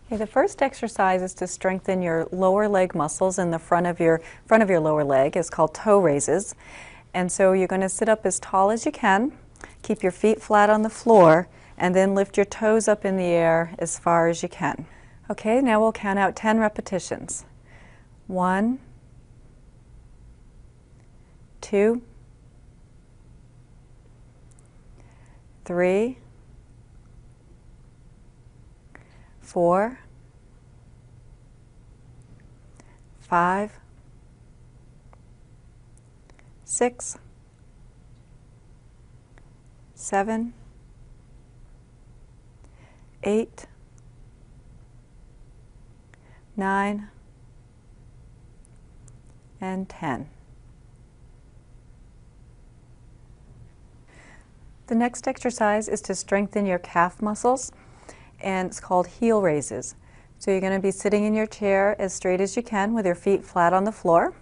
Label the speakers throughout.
Speaker 1: Okay, the first exercise is to strengthen your lower leg muscles in the front of your lower leg. It's called toe raises. And so you're going to sit up as tall as you can, keep your feet flat on the floor, and then lift your toes up in the air as far as you can. Okay, now we'll count out 10 repetitions. 1, 2, 3, 4, 5, 6, 7, 8, 9, and 10. The next exercise is to strengthen your calf muscles, and it's called heel raises. So you're going to be sitting in your chair as straight as you can with your feet flat on the floor,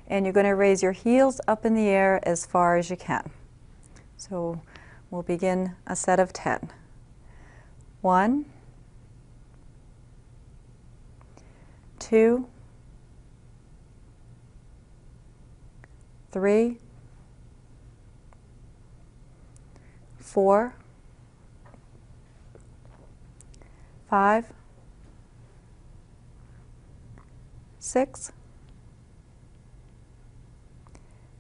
Speaker 1: and you're going to raise your heels up in the air as far as you can. So we'll begin a set of 10. 1, 2, 3, 4, 5, 6,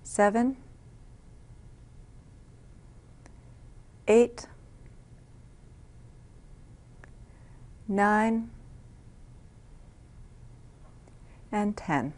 Speaker 1: 7, 8, 9, and 10.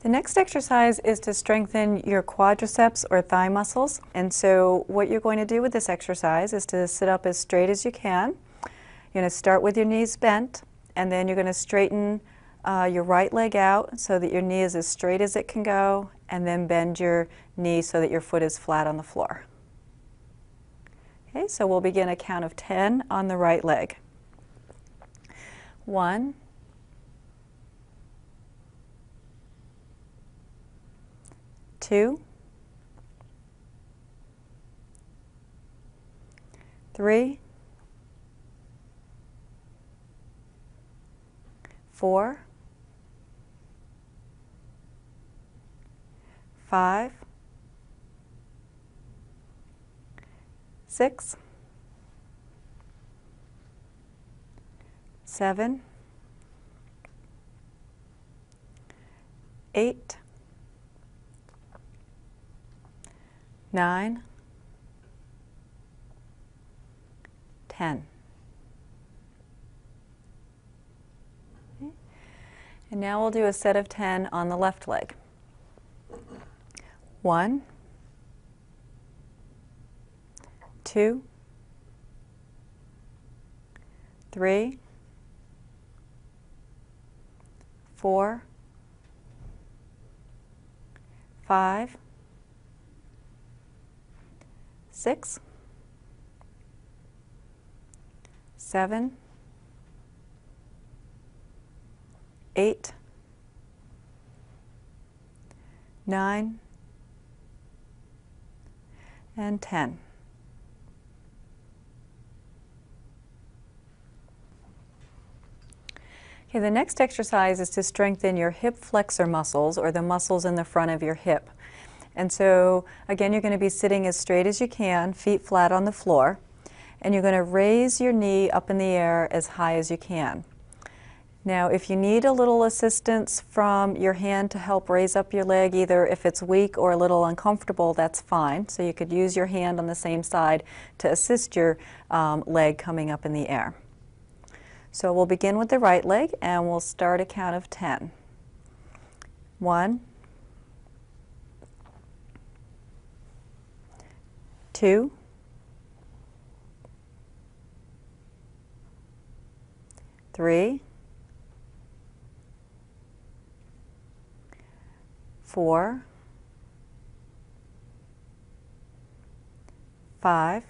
Speaker 1: The next exercise is to strengthen your quadriceps or thigh muscles. And so what you're going to do with this exercise is to sit up as straight as you can. You're going to start with your knees bent, and then you're going to straighten your right leg out so that your knee is as straight as it can go, and then bend your knee so that your foot is flat on the floor. Okay, so we'll begin a count of 10 on the right leg. 1, 2, 3, 4, 5, 6, 7, 8, 9, 10. Okay. And now we'll do a set of 10 on the left leg. 1, 2, 3, 4, 5, 6, 7, 8, 9, and 10. Okay, the next exercise is to strengthen your hip flexor muscles, or the muscles in the front of your hip. And so again, you're going to be sitting as straight as you can, feet flat on the floor, and you're going to raise your knee up in the air as high as you can. Now, if you need a little assistance from your hand to help raise up your leg, either if it's weak or a little uncomfortable, that's fine. So you could use your hand on the same side to assist your leg coming up in the air. So we'll begin with the right leg, and we'll start a count of 10. 1, 2, 3, 4, 5,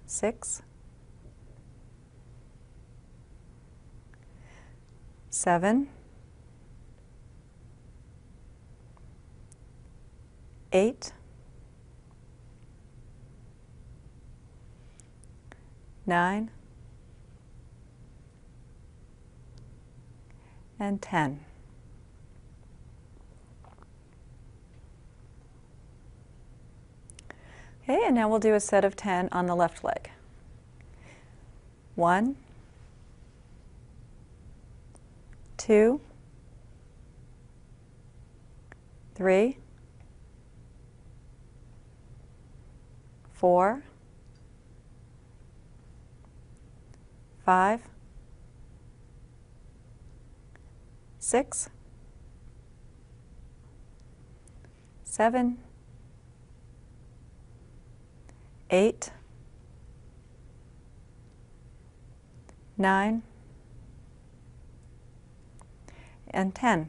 Speaker 1: 6, 7, 8, 9, and 10. Okay, and now we'll do a set of 10 on the left leg. 1, 2, 3, 4, 5, 6, 7, 8, 9, and 10.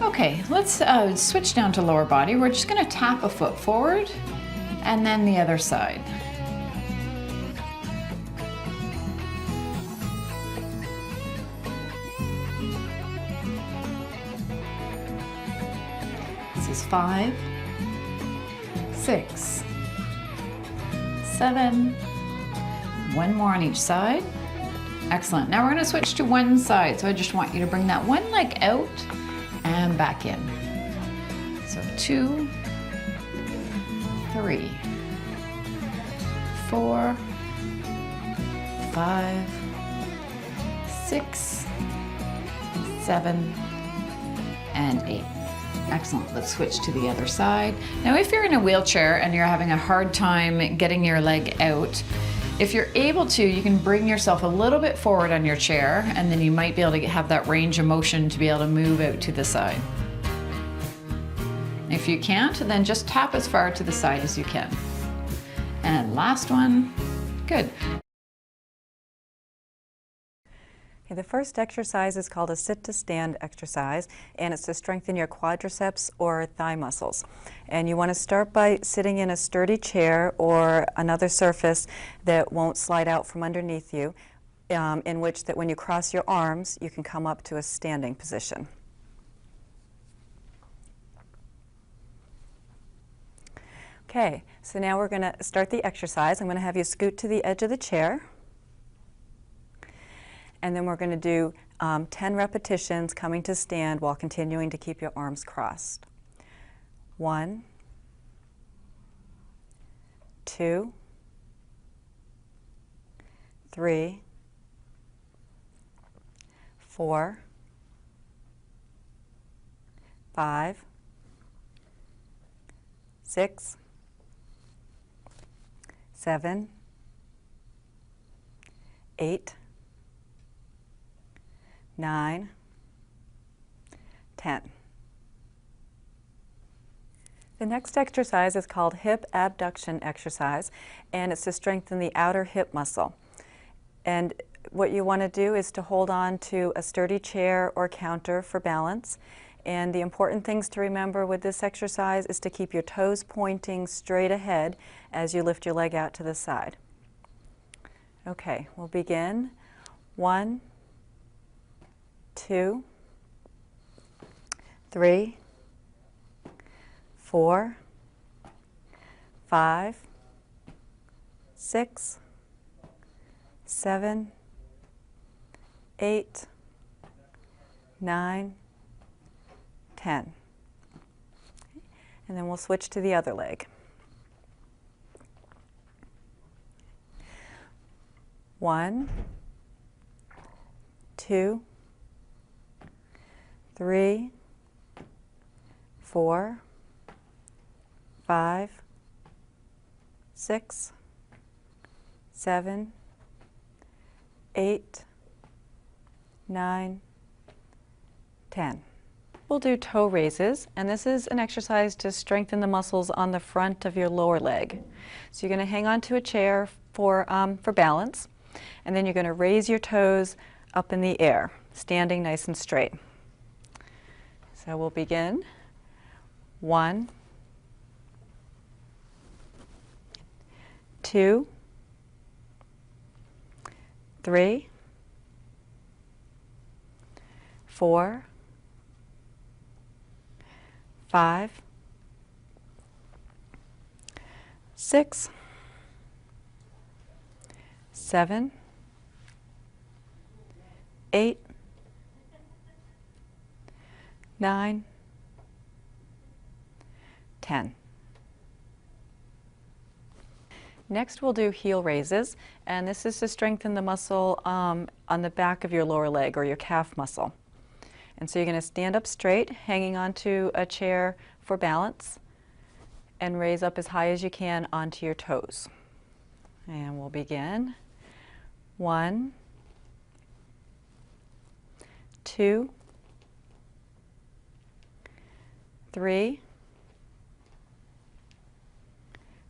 Speaker 2: Okay, let's switch down to lower body. We're just going to tap a foot forward and then the other side. This is 5, 6, 7, one more on each side. Excellent. Now we're going to switch to one side. So I just want you to bring that one leg out and back in. So 2, 3, 4, 5, 6, 7, and 8. Excellent. Let's switch to the other side. Now, if you're in a wheelchair and you're having a hard time getting your leg out, if you're able to, you can bring yourself a little bit forward on your chair, and then you might be able to have that range of motion to be able to move out to the side. If you can't, then just tap as far to the side as you can. And last one. Good.
Speaker 1: Okay, the first exercise is called a sit-to-stand exercise, and it's to strengthen your quadriceps or thigh muscles. And you want to start by sitting in a sturdy chair or another surface that won't slide out from underneath you, in which that when you cross your arms, you can come up to a standing position. Okay, so now we're going to start the exercise. I'm going to have you scoot to the edge of the chair. And then we're going to do 10 repetitions coming to stand while continuing to keep your arms crossed. 1, 2, 3, 4, 5, 6, 7, 8, 9, 10. The next exercise is called hip abduction exercise, and it's to strengthen the outer hip muscle. And what you want to do is to hold on to a sturdy chair or counter for balance. And the important things to remember with this exercise is to keep your toes pointing straight ahead as you lift your leg out to the side. Okay, we'll begin. 1, 2, 3, 4, 5, 6, 7, 8, 9, 10. And then we'll switch to the other leg. 1, 2, 3, 4, 5, 6, 7, 8, 9, 10. We'll do toe raises, and this is an exercise to strengthen the muscles on the front of your lower leg. So you're going to hang on to a chair for balance, and then you're going to raise your toes up in the air, standing nice and straight. So we'll begin. 1, 2, 3, 4, 5, 6, 7, 8, 9, 10. Next we'll do heel raises, and this is to strengthen the muscle on the back of your lower leg or your calf muscle. And so you're going to stand up straight, hanging onto a chair for balance, and raise up as high as you can onto your toes. And we'll begin. 1, 2, 3,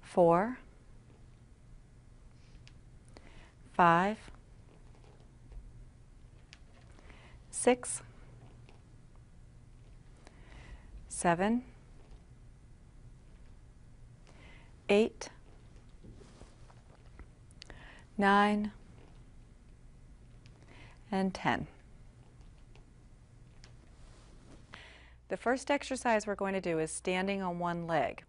Speaker 1: 4, 5, 6, 7, 8, 9, and 10. The first exercise we're going to do is standing on one leg.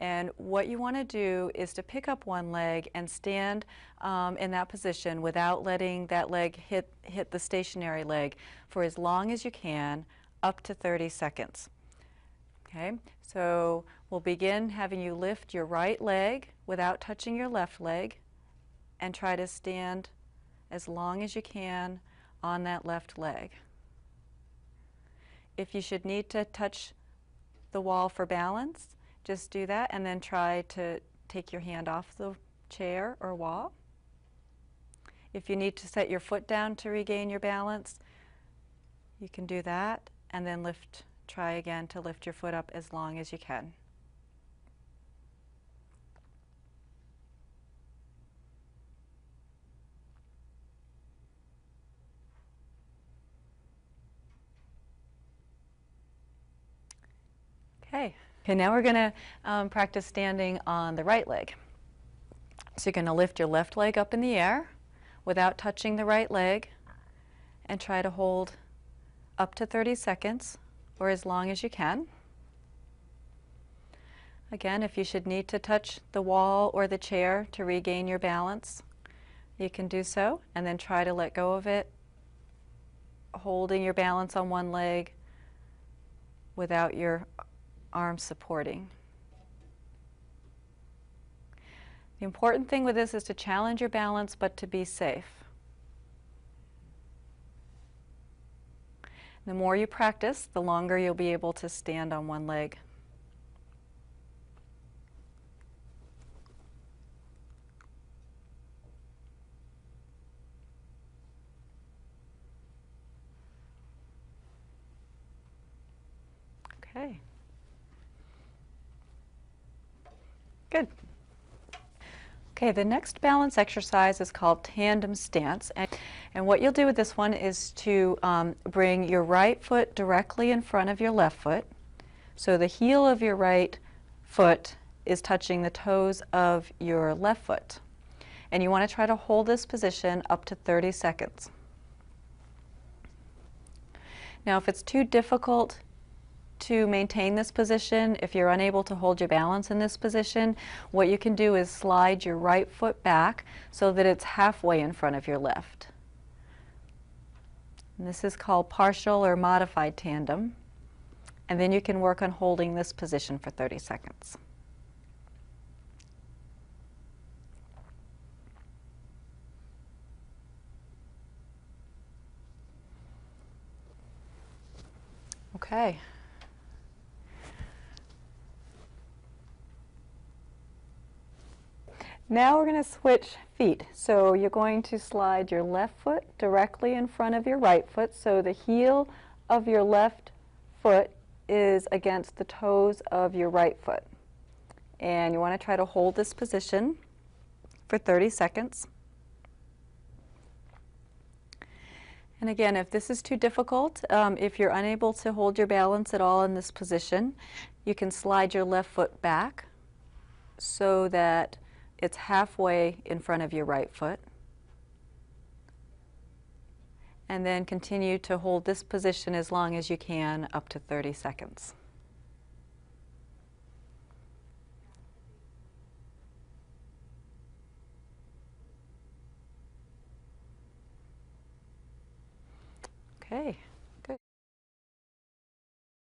Speaker 1: And what you want to do is to pick up one leg and stand in that position without letting that leg hit the stationary leg for as long as you can, up to 30 seconds. Okay, so we'll begin having you lift your right leg without touching your left leg and try to stand as long as you can on that left leg. If you should need to touch the wall for balance, just do that and then try to take your hand off the chair or wall. If you need to set your foot down to regain your balance, you can do that and then try again to lift your foot up as long as you can. Okay. Okay, now we're going to practice standing on the right leg. So you're going to lift your left leg up in the air without touching the right leg and try to hold up to 30 seconds or as long as you can. Again, if you should need to touch the wall or the chair to regain your balance, you can do so and then try to let go of it, holding your balance on one leg without your arms supporting. The important thing with this is to challenge your balance, but to be safe. The more you practice, the longer you'll be able to stand on one leg. Okay. Good. Okay, the next balance exercise is called tandem stance. And what you'll do with this one is to bring your right foot directly in front of your left foot. So the heel of your right foot is touching the toes of your left foot. And you want to try to hold this position up to 30 seconds. Now, if it's too difficult to maintain this position, if you're unable to hold your balance in this position, what you can do is slide your right foot back so that it's halfway in front of your left. And this is called partial or modified tandem. And then you can work on holding this position for 30 seconds. Okay. Now we're going to switch feet. So you're going to slide your left foot directly in front of your right foot, so the heel of your left foot is against the toes of your right foot. And you want to try to hold this position for 30 seconds. And again, if this is too difficult, if you're unable to hold your balance at all in this position, you can slide your left foot back so that it's halfway in front of your right foot. And then continue to hold this position as long as you can, up to 30 seconds. Okay.